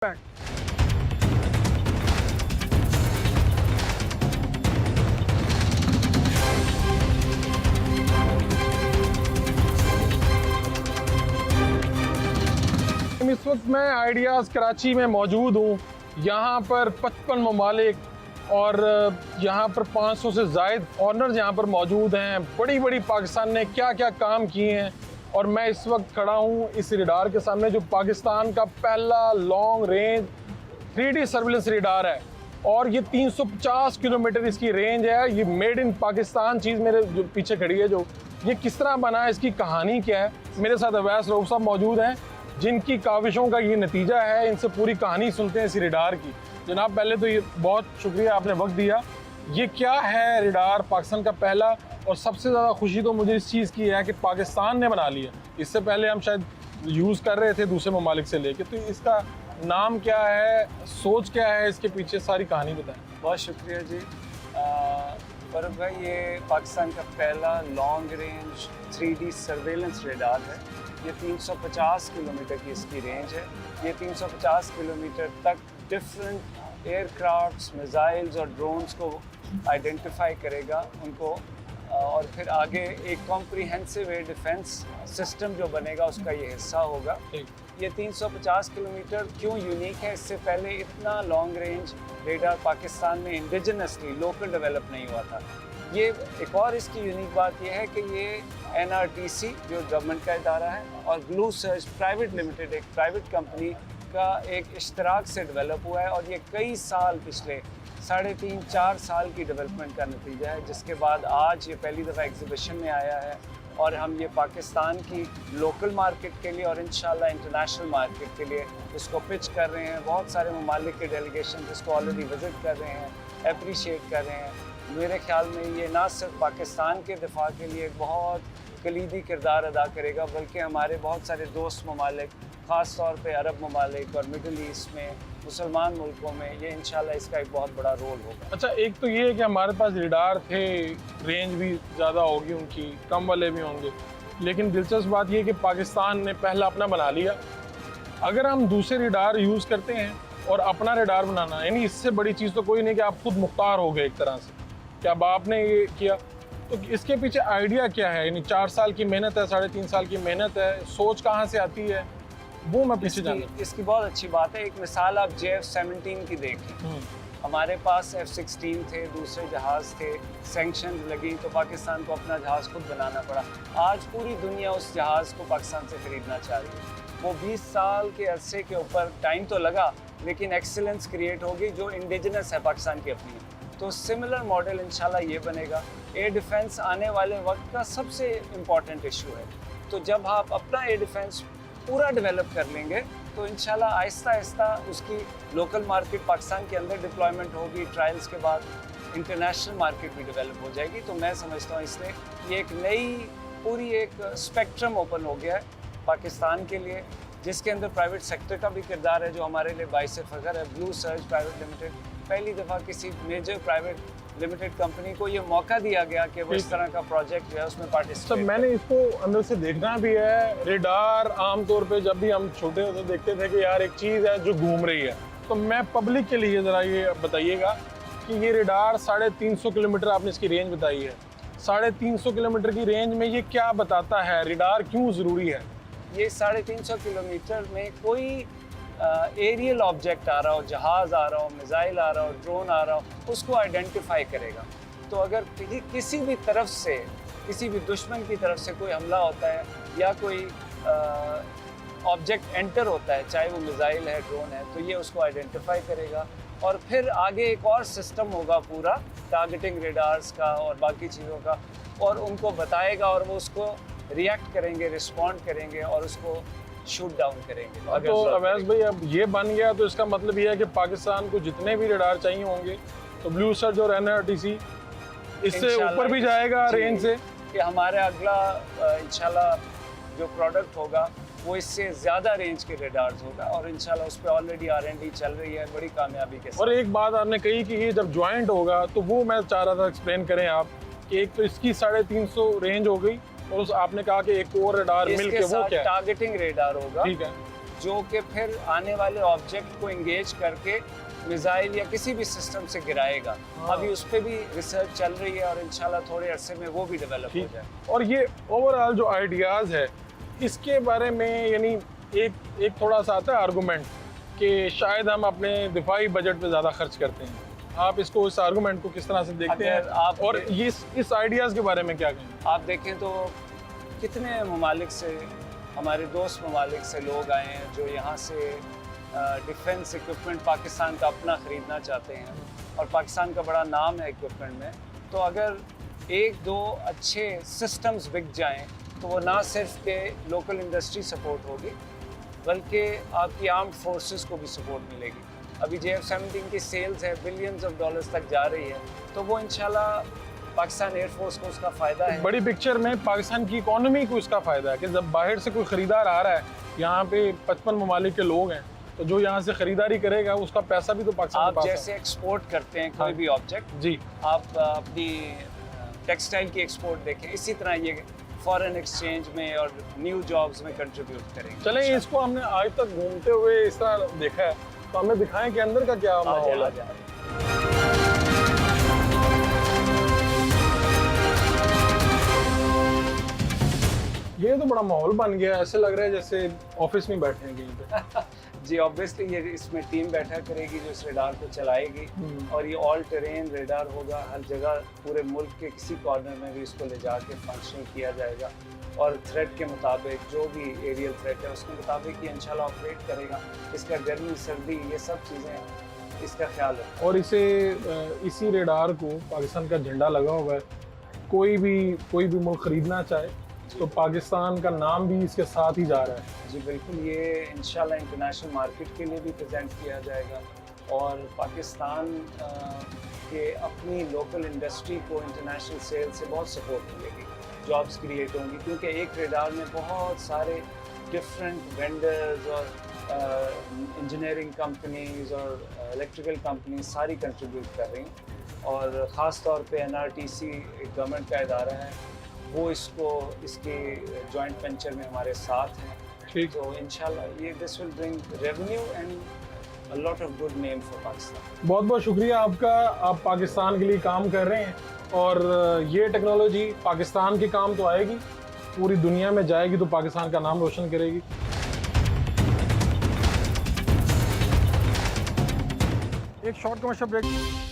back. इस वक्त मैं आइडियाज़ कराची में मौजूद हूँ। यहाँ पर 55 ममालिक और यहाँ पर 500 से ज़ायद ऑनर्स यहाँ पर मौजूद हैं। बड़ी बड़ी पाकिस्तान ने क्या क्या काम किए हैं और मैं इस वक्त खड़ा हूँ इस रेडार के सामने जो पाकिस्तान का पहला long range 3D surveillance radar है और ये 350 किलोमीटर इसकी रेंज है। ये मेड इन पाकिस्तान चीज़ मेरे जो पीछे खड़ी है, जो ये किस तरह बना है, इसकी कहानी क्या है। मेरे साथ अवैस रऊफ साहब मौजूद हैं जिनकी काविशों का ये नतीजा है। इनसे पूरी कहानी सुनते हैं इस रेडार की। जनाब, पहले तो ये बहुत शुक्रिया, आपने वक्त दिया। ये क्या है रेडार, पाकिस्तान का पहला, और सबसे ज़्यादा खुशी तो मुझे इस चीज़ की है कि पाकिस्तान ने बना लिया। इससे पहले हम शायद यूज़ कर रहे थे दूसरे ममालिक से लेके। तो इसका नाम क्या है, सोच क्या है, इसके पीछे सारी कहानी बताएं। बहुत शुक्रिया जी फरूक भाई। ये पाकिस्तान का पहला long range 3D surveillance radar है। ये 350 किलोमीटर की इसकी रेंज है। ये 350 किलोमीटर तक डिफरेंट एयरक्राफ्ट्स, मिसाइल्स और ड्रोन्स को आइडेंटिफाई करेगा उनको, और फिर आगे एक कॉम्प्रिहेंसिव एयर डिफेंस सिस्टम जो बनेगा उसका ये हिस्सा होगा। ये 350 किलोमीटर क्यों यूनिक है? इससे पहले इतना लॉन्ग रेंज रेडार पाकिस्तान में इंडिजिनसली लोकल डेवलप नहीं हुआ था। ये एक और इसकी यूनिक बात यह है कि ये NRTC जो गवर्नमेंट का इदारा है और ब्लू सर्च प्राइवेट लिमिटेड, एक प्राइवेट कंपनी का एक इश्तराक से डेवलप हुआ है। और ये कई साल, पिछले 3.5-4 साल की डेवलपमेंट का नतीजा है, जिसके बाद आज ये पहली दफ़ा एग्जीबिशन में आया है। और हम ये पाकिस्तान की लोकल मार्केट के लिए और इंशाल्लाह इंटरनेशनल मार्केट के लिए इसको पिच कर रहे हैं। बहुत सारे ममालिक के डेलीगेशन इसको ऑलरेडी विज़िट कर रहे हैं, अप्रिशिएट कर रहे हैं। मेरे ख्याल में ये ना सिर्फ पाकिस्तान के दिफा के लिए एक बहुत कलीदी किरदार अदा करेगा, बल्कि हमारे बहुत सारे दोस्त ममालिक, ख़ास तौर पे अरब ममालिक और मिडल ईस्ट में, मुसलमान मुल्कों में, ये इंशाल्लाह इसका एक बहुत बड़ा रोल होगा। अच्छा, एक तो ये है कि हमारे पास रेडार थे, रेंज भी ज़्यादा होगी उनकी, कम वाले भी होंगे, लेकिन दिलचस्प बात ये कि पाकिस्तान ने पहला अपना बना लिया। अगर हम दूसरे रेडार यूज़ करते हैं और अपना रेडार बनाना, यानी इससे बड़ी चीज़ तो कोई नहीं कि आप खुद मुख्तार हो गए एक तरह से, कि अब आपने ये किया। तो इसके पीछे आइडिया क्या है? यानी 4 साल की मेहनत है, 3.5 साल की मेहनत है, सोच कहाँ से आती है, वो मैं पीछे जानता हूं। इसकी बहुत अच्छी बात है। एक मिसाल आप JF-17 की देखें। हमारे पास F-16 थे, दूसरे जहाज़ थे, सैंक्शन लगी तो पाकिस्तान को अपना जहाज़ खुद बनाना पड़ा। आज पूरी दुनिया उस जहाज़ को पाकिस्तान से ख़रीदना चाह रही है। वो 20 साल के अरसे के ऊपर टाइम तो लगा, लेकिन एक्सीलेंस क्रिएट होगी जो इंडिजिनस है पाकिस्तान की अपनी। तो सिमिलर मॉडल इंशाल्लाह ये बनेगा। एयर डिफेंस आने वाले वक्त का सबसे इम्पॉर्टेंट इशू है। तो जब आप अपना एयर डिफेंस पूरा डेवलप कर लेंगे तो इंशाल्लाह आहिस्ता आहिस्ता उसकी लोकल मार्केट पाकिस्तान के अंदर डिप्लॉयमेंट होगी। ट्रायल्स के बाद इंटरनेशनल मार्केट भी डेवलप हो जाएगी। तो मैं समझता हूँ इसलिए ये एक नई पूरी एक स्पेक्ट्रम ओपन हो गया है पाकिस्तान के लिए, जिसके अंदर प्राइवेट सेक्टर का भी किरदार है, जो हमारे लिए बाइस फ़ख्र है। ब्लू सर्च प्राइवेट लिमिटेड पहली दफ़ा किसी मेजर प्राइवेट लिमिटेड कंपनी को ये मौका दिया गया कि वो इस तरह का प्रोजेक्ट जो है उसमें पार्टिसिपेट। मैंने इसको अंदर से देखना भी है। रेडार आमतौर पे जब भी हम छोटे होते देखते थे कि यार एक चीज़ है जो घूम रही है, तो मैं पब्लिक के लिए ज़रा ये बताइएगा कि ये रेडार 350 किलोमीटर आपने इसकी रेंज बताई है। 350 किलोमीटर की रेंज में ये क्या बताता है, रेडार क्यों ज़रूरी है? ये 350 किलोमीटर में कोई एरियल ऑब्जेक्ट आ रहा हो, जहाज़ आ रहा हो, मिसाइल आ रहा हो, ड्रोन आ रहा हो, उसको आइडेंटिफाई करेगा। तो अगर किसी भी तरफ से, किसी भी दुश्मन की तरफ से कोई हमला होता है या कोई ऑब्जेक्ट एंटर होता है, चाहे वो मिसाइल है, ड्रोन है, तो ये उसको आइडेंटिफाई करेगा। और फिर आगे एक और सिस्टम होगा पूरा टारगेटिंग रेडार्स का और बाकी चीज़ों का, और उनको बताएगा और वो उसको रिएक्ट करेंगे, रिस्पॉन्ड करेंगे और उसको शूट डाउन करेंगे। तो अवैस भाई, अब ये बन गया तो इसका मतलब ये है कि पाकिस्तान को जितने भी रेडार चाहिए होंगे तो ब्लू सर्च और NRTC इससे ऊपर भी जाएगा रेंज से। कि हमारा अगला इंशाल्लाह जो प्रोडक्ट होगा वो इससे ज़्यादा रेंज के रेडार्स होगा, और इंशाल्लाह उस पर ऑलरेडी R&D चल रही है बड़ी कामयाबी के साथ। और एक बात आपने कही कि ये जब ज्वाइंट होगा, तो वो मैं चाह रहा था एक्सप्लेन करें आप कि एक तो इसकी 350 रेंज हो गई और आपने कहा कि एक और रेडार मिल के वो क्या है? टारगेटिंग रेडार होगा। ठीक है। जो कि फिर आने वाले ऑब्जेक्ट को इंगेज करके मिसाइल या किसी भी सिस्टम से गिराएगा। अभी उस पर भी रिसर्च चल रही है और इंशाल्लाह थोड़े अरसे में वो भी डेवलप हो जाए। और ये ओवरऑल जो आइडियाज़ है इसके बारे में यानी एक थोड़ा सा आता है आर्गूमेंट कि शायद हम अपने दिफाई बजट पे ज़्यादा खर्च करते हैं। आप इसको इस आर्गूमेंट को किस तरह से देखते हैं आप और ये इस आइडियाज़ के बारे में क्या कहेंगे? आप देखें तो कितने ममालिक से, हमारे दोस्त ममालिक से लोग आए हैं जो यहाँ से डिफेंस इक्विपमेंट पाकिस्तान का अपना ख़रीदना चाहते हैं और पाकिस्तान का बड़ा नाम है इक्विपमेंट में। तो अगर एक दो अच्छे सिस्टम्स बिक जाएं तो वो ना सिर्फ के लोकल इंडस्ट्री सपोर्ट होगी बल्कि आपकी आर्म्ड फोर्सेस को भी सपोर्ट मिलेगी। अभी JF-17 की सेल्स है बिलियंस ऑफ डॉलर्स तक जा रही है, तो वो इंशाल्लाह पाकिस्तान एयरफोर्स को उसका फ़ायदा है। बड़ी पिक्चर में पाकिस्तान की इकोनॉमी को इसका फ़ायदा है कि जब बाहर से कोई ख़रीदार आ रहा है, यहाँ पे 55 ममालिक के लोग हैं, तो जो यहाँ से ख़रीदारी करेगा उसका पैसा भी तो पाकिस्तान आप के पास जैसे एक्सपोर्ट करते हैं कोई भी ऑब्जेक्ट जी, आप अपनी टेक्सटाइल की एक्सपोर्ट देखें, इसी तरह ये फॉरेन एक्सचेंज में और न्यू जॉब्स में कंट्रीब्यूट करेंगे। चलें इसको हमने आज तक घूमते हुए इस तरह देखा है, तो हमें दिखाएं कि अंदर का क्या माहौल है। ये तो बड़ा माहौल बन गया, ऐसे लग रहा है जैसे ऑफिस में बैठे हैं कहीं पे। जी ऑब्वियसली ये इसमें टीम बैठा करेगी जो इस रेडार को चलाएगी और ये ऑल टेरेन रेडार होगा। हर जगह पूरे मुल्क के किसी कॉर्नर में भी इसको ले जाके फंक्शनल किया जाएगा और थ्रेट के मुताबिक जो भी एरियल थ्रेट है उसके मुताबिक ये इंशाल्लाह ऑपरेट करेगा। इसका गर्मी सर्दी ये सब चीज़ें इसका ख्याल है। और इसी रेडार को पाकिस्तान का झंडा लगा हुआ है, कोई भी मुल्क ख़रीदना चाहे तो पाकिस्तान का नाम भी इसके साथ ही जा रहा है। जी बिल्कुल, ये इंशाल्लाह इंटरनेशनल मार्केट के लिए भी प्रेजेंट किया जाएगा और पाकिस्तान के अपनी लोकल इंडस्ट्री को इंटरनेशनल सेल से बहुत सपोर्ट मिलेगी, जॉब्स क्रिएट होंगी क्योंकि एक रेडार में बहुत सारे डिफरेंट वेंडर्स और इंजीनियरिंग कंपनीज और इलेक्ट्रिकल कंपनीज सारी कंट्रीब्यूट कर रही हैं और ख़ास तौर पे NRTC एक गवर्नमेंट का इदारा है, वो इसके जॉइंट वेंचर में हमारे साथ हैं। ठीक, तो इंशाल्लाह ये this will bring revenue and a lot of good name for Pakistan. बहुत बहुत शुक्रिया आपका, आप पाकिस्तान के लिए काम कर रहे हैं और ये टेक्नोलॉजी पाकिस्तान के काम तो आएगी, पूरी दुनिया में जाएगी तो पाकिस्तान का नाम रोशन करेगी। एक शॉर्ट कमर्शियल ब्रेक।